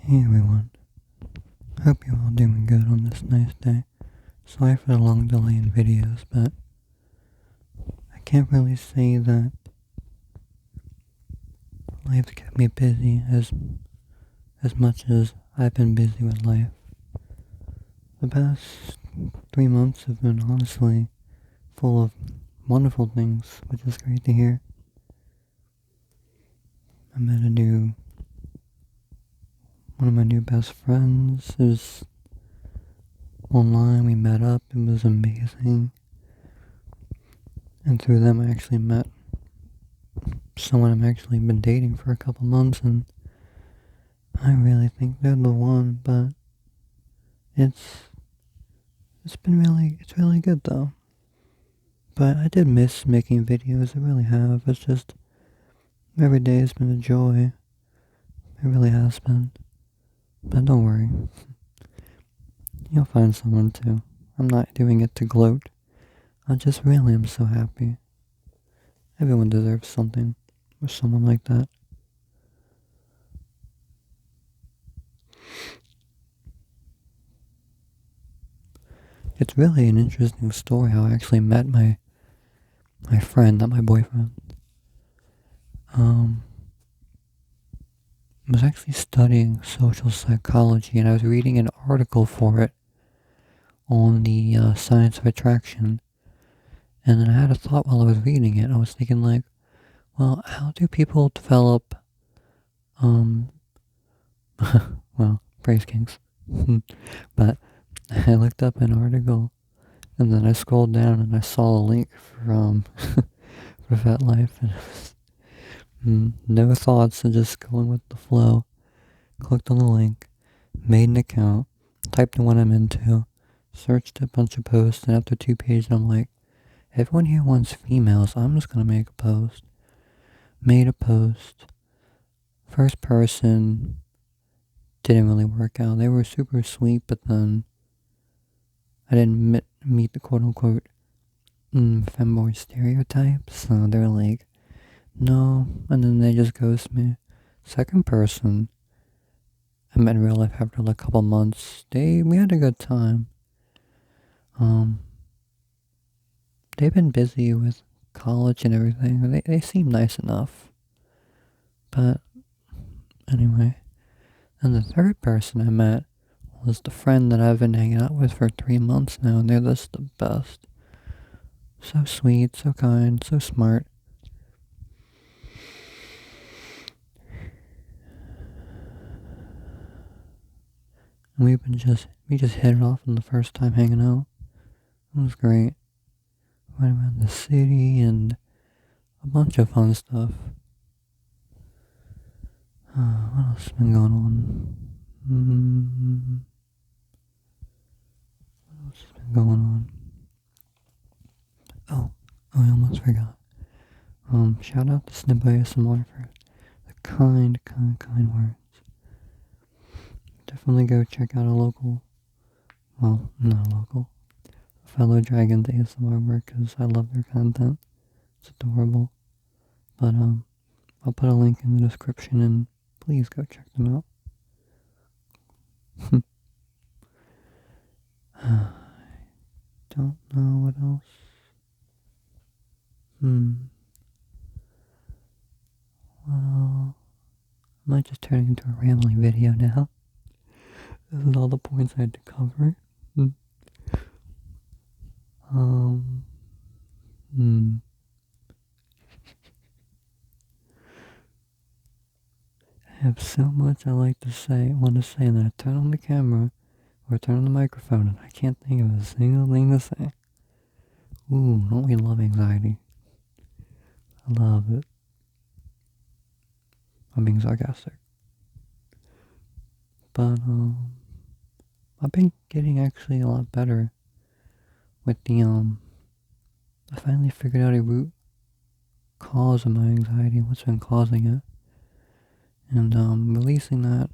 Hey everyone, hope you're all doing good on this nice day. Sorry for the long delay in videos, but I can't really say that life's kept me busy as much as I've been busy with life. The past 3 months have been honestly full of wonderful things, which is great to hear. I met one of my new best friends. It was online, we met up, it was amazing. And through them I actually met someone I've actually been dating for a couple months, and I really think they're the one, but it's it's really good though. But I did miss making videos, I really have. It's just every day has been a joy. It really has been. But don't worry. You'll find someone too. I'm not doing it to gloat. I just really am so happy. Everyone deserves something with someone like that. It's really an interesting story how I actually met my friend, not my boyfriend. Um, I was actually studying social psychology, and I was reading an article for it on the science of attraction. And then I had a thought while I was reading it. I was thinking like, well, how do people develop, um, well, praise kings. But I looked up an article, and then I scrolled down and I saw a link from for Life, and no thoughts, and just going with the flow. Clicked on the link, made an account, typed in what I'm into, searched a bunch of posts, and after 2 pages, I'm like, everyone here wants females. I'm just gonna make a post. Made a post. First person didn't really work out. They were super sweet, but then I didn't meet the quote unquote femboy stereotypes. So they're like, no, and then they just ghost me. Second person I met in real life after like a couple months. We had a good time. Um, they've been busy with college and everything. They seem nice enough. But anyway, and the third person I met was the friend that I've been hanging out with for 3 months now, and they're just the best. So sweet, so kind, so smart. And we just hit it off on the first time hanging out. It was great. Went around the city and a bunch of fun stuff. What else has been going on? What else has been going on? Oh, I almost forgot. Shout out to Snip ASMR for the kind words. Definitely go check out not a local, fellow Dragons ASMR work, because I love their content. It's adorable. But, I'll put a link in the description, and please go check them out. I don't know what else. Well, I might just turn it into a rambling video now. This is all the points I had to cover. Um, I have so much I want to say, and then I turn on the camera or turn on the microphone, and I can't think of a single thing to say. Ooh, don't we love anxiety? I love it. I'm being sarcastic. But, I've been getting actually a lot better with I finally figured out a root cause of my anxiety, what's been causing it. And, releasing that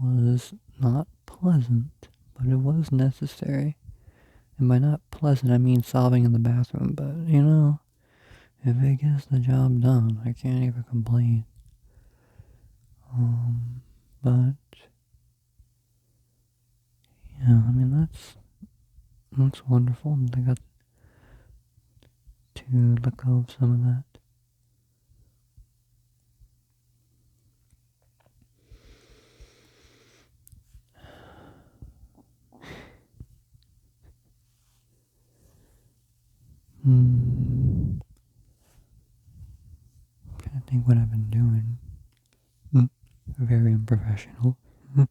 was not pleasant, but it was necessary. And by not pleasant, I mean sobbing in the bathroom, but, if it gets the job done, I can't even complain. But Yeah, I mean, that's wonderful. And I got to let go of some of that. Hmm. I think what I've been doing. Very unprofessional. uh,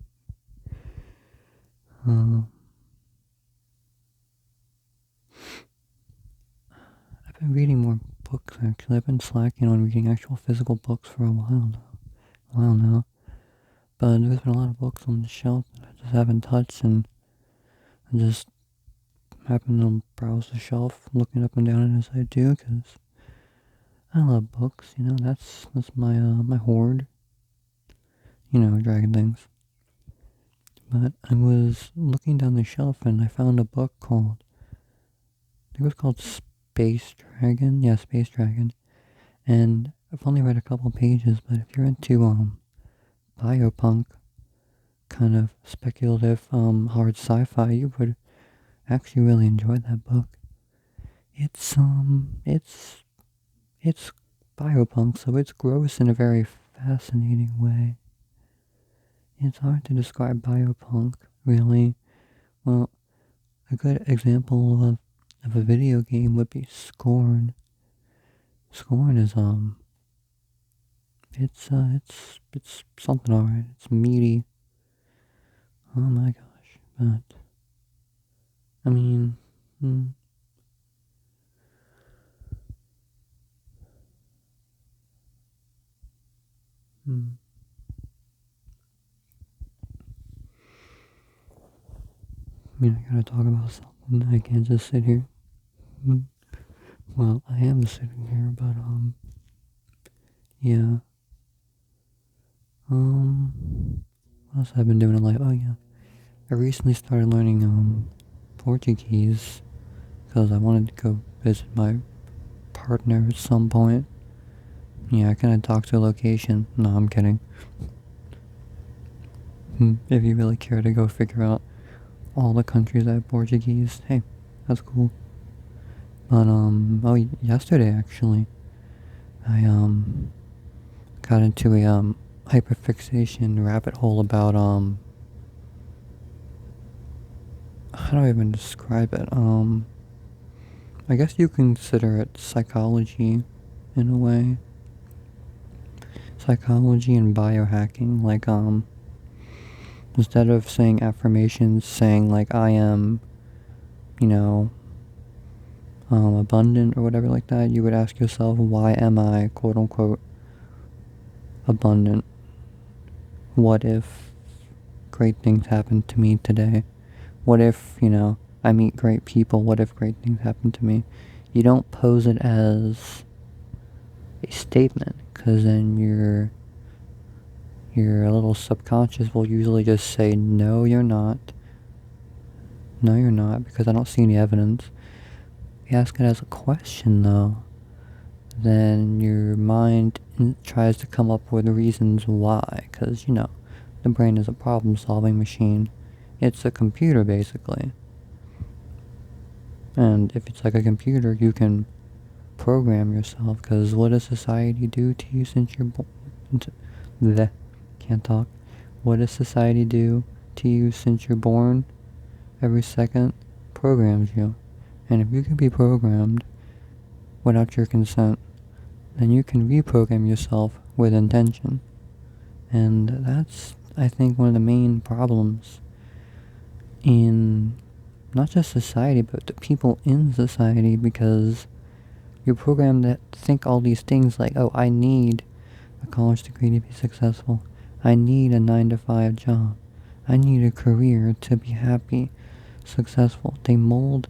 I've been reading more books actually. I've been slacking on reading actual physical books for a while now. But there's been a lot of books on the shelf that I just haven't touched, and I just happen to browse the shelf, looking up and down it as I do, because I love books. That's my hoard. Dragon things. But I was looking down the shelf and I found a book called, I think it was called Space Dragon. Yeah, Space Dragon. And I've only read a couple pages, but if you're into biopunk kind of speculative hard sci-fi, you would actually really enjoy that book. It's biopunk, so it's gross in a very fascinating way. It's hard to describe biopunk, really. Well, a good example of a video game would be Scorn. Scorn is it's something alright. It's meaty. Oh my gosh. But I mean, hmm, hmm. I mean, I gotta talk about something. I can't just sit here. Hmm. Well, I am sitting here, but yeah. What else have I been doing in life? Oh yeah, I recently started learning Portuguese because I wanted to go visit my partner at some point. Yeah, I kind of talked to a location. No, I'm kidding. If you really care to go figure out all the countries that have Portuguese, hey, that's cool. But oh, yesterday actually, I got into a hyperfixation rabbit hole about how do I even describe it? I guess you can consider it psychology in a way. Psychology and biohacking, like instead of saying affirmations, saying like I am, you know, abundant or whatever like that, you would ask yourself, why am I quote unquote abundant? What if great things happen to me today? What if, I meet great people? What if great things happen to me? You don't pose it as a statement, because then your little subconscious will usually just say, no, you're not. No, you're not, because I don't see any evidence. If you ask it as a question, though, then your mind tries to come up with reasons why, because, the brain is a problem-solving machine. It's a computer, basically. And if it's like a computer, you can program yourself, because what does society do to you since you're born? Can't talk. What does society do to you since you're born? Every second programs you. And if you can be programmed without your consent, then you can reprogram yourself with intention. And that's, I think, one of the main problems in not just society, but the people in society, because you're programmed to think all these things like, oh, I need a college degree to be successful. I need a 9 to 5 job. I need a career to be happy, successful. They mold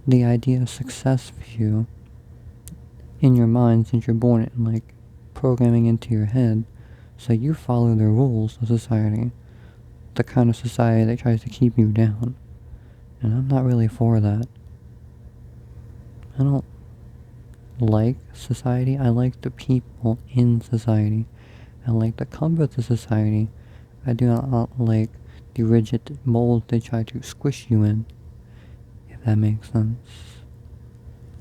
the idea of success for you in your mind since you're born, and like programming into your head, so you follow the rules of society, the kind of society that tries to keep you down. And I'm not really for that. I don't like society. I like the people in society. I like the comforts of society. I do not like the rigid mold they try to squish you in, if that makes sense.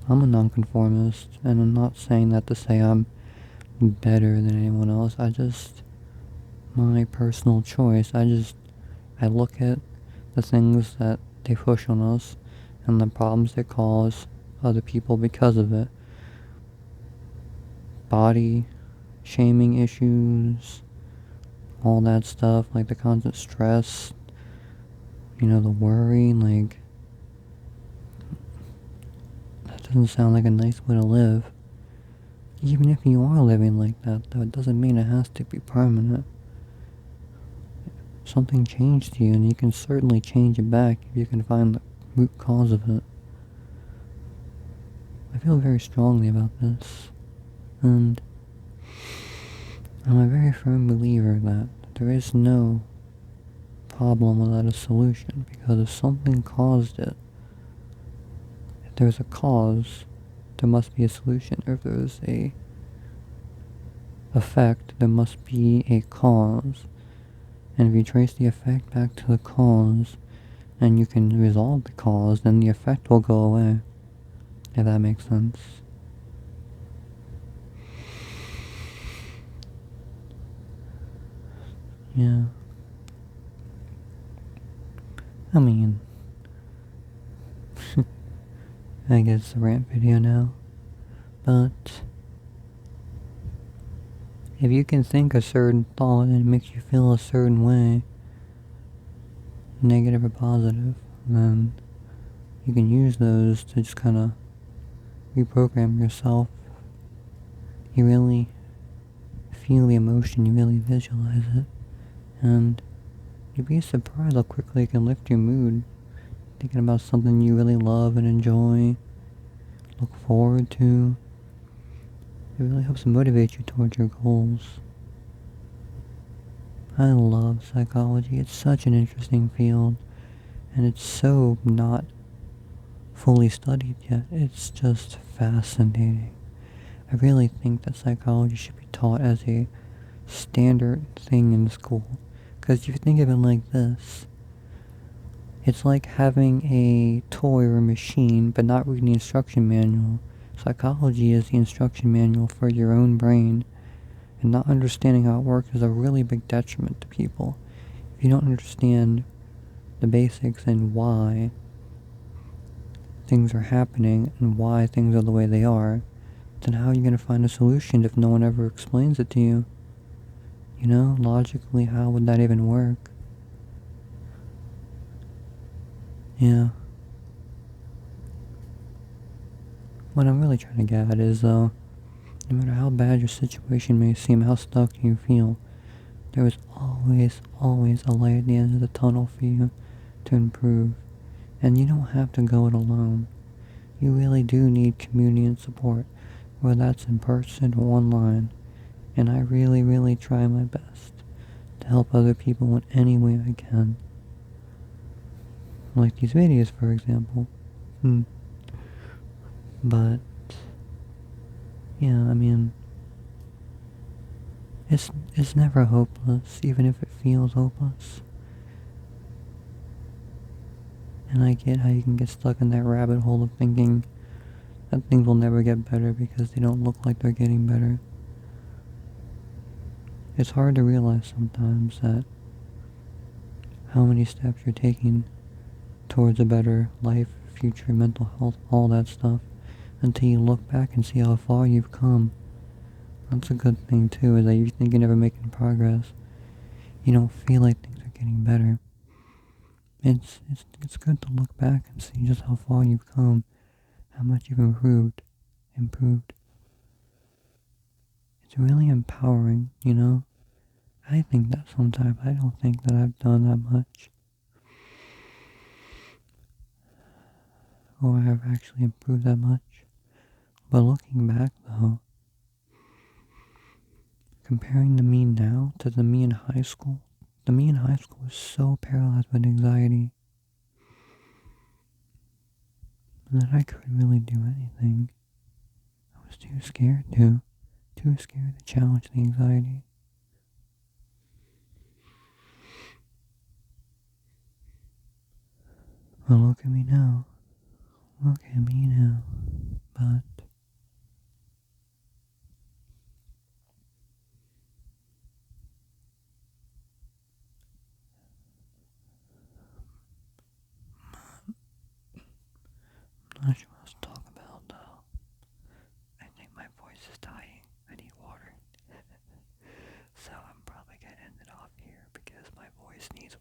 I'm a nonconformist, and I'm not saying that to say I'm better than anyone else. My personal choice, I look at the things that they push on us and the problems they cause other people because of it. Body shaming issues, all that stuff, like the constant stress, the worry, like, that doesn't sound like a nice way to live. Even if you are living like that, though, it doesn't mean it has to be permanent. Something changed you, and you can certainly change it back if you can find the root cause of it. I feel very strongly about this, and I'm a very firm believer that there is no problem without a solution, because if something caused it, if there's a cause, there must be a solution. Or if there's a effect, there must be a cause. And if you trace the effect back to the cause, and you can resolve the cause, then the effect will go away. If that makes sense. Yeah. I mean, I guess it's a rant video now. But if you can think a certain thought and it makes you feel a certain way, negative or positive, then you can use those to just kind of reprogram yourself. You really feel the emotion, you really visualize it, and you'd be surprised how quickly it can lift your mood. Thinking about something you really love and enjoy, look forward to, it really helps motivate you towards your goals. I love psychology. It's such an interesting field, and it's so not fully studied yet. It's just fascinating. I really think that psychology should be taught as a standard thing in school. Because if you think of it like this, it's like having a toy or a machine, but not reading the instruction manual. Psychology is the instruction manual for your own brain, and not understanding how it works is a really big detriment to people. If you don't understand the basics and why things are happening and why things are the way they are, then how are you going to find a solution if no one ever explains it to you? Logically, how would that even work? Yeah. What I'm really trying to get at is, no matter how bad your situation may seem, how stuck you feel, there is always, always a light at the end of the tunnel for you to improve. And you don't have to go it alone. You really do need community and support, whether that's in person or online. And I really, really try my best to help other people in any way I can. Like these videos, for example. But, yeah, I mean, it's never hopeless, even if it feels hopeless. And I get how you can get stuck in that rabbit hole of thinking that things will never get better because they don't look like they're getting better. It's hard to realize sometimes that how many steps you're taking towards a better life, future, mental health, all that stuff, until you look back and see how far you've come. That's a good thing too, is that you think you're never making progress. You don't feel like things are getting better. It's good to look back and see just how far you've come, how much you've improved. It's really empowering, I think that sometimes. I don't think that I've done that much, or I've actually improved that much. But looking back though, comparing the me now to the me in high school, the me in high school was so paralyzed with anxiety that I couldn't really do anything. I was too scared to challenge the anxiety. Well, look at me now. Look at me now. But I'm not sure what else to talk about though. I think my voice is dying. I need water. So I'm probably gonna end it off here because my voice needs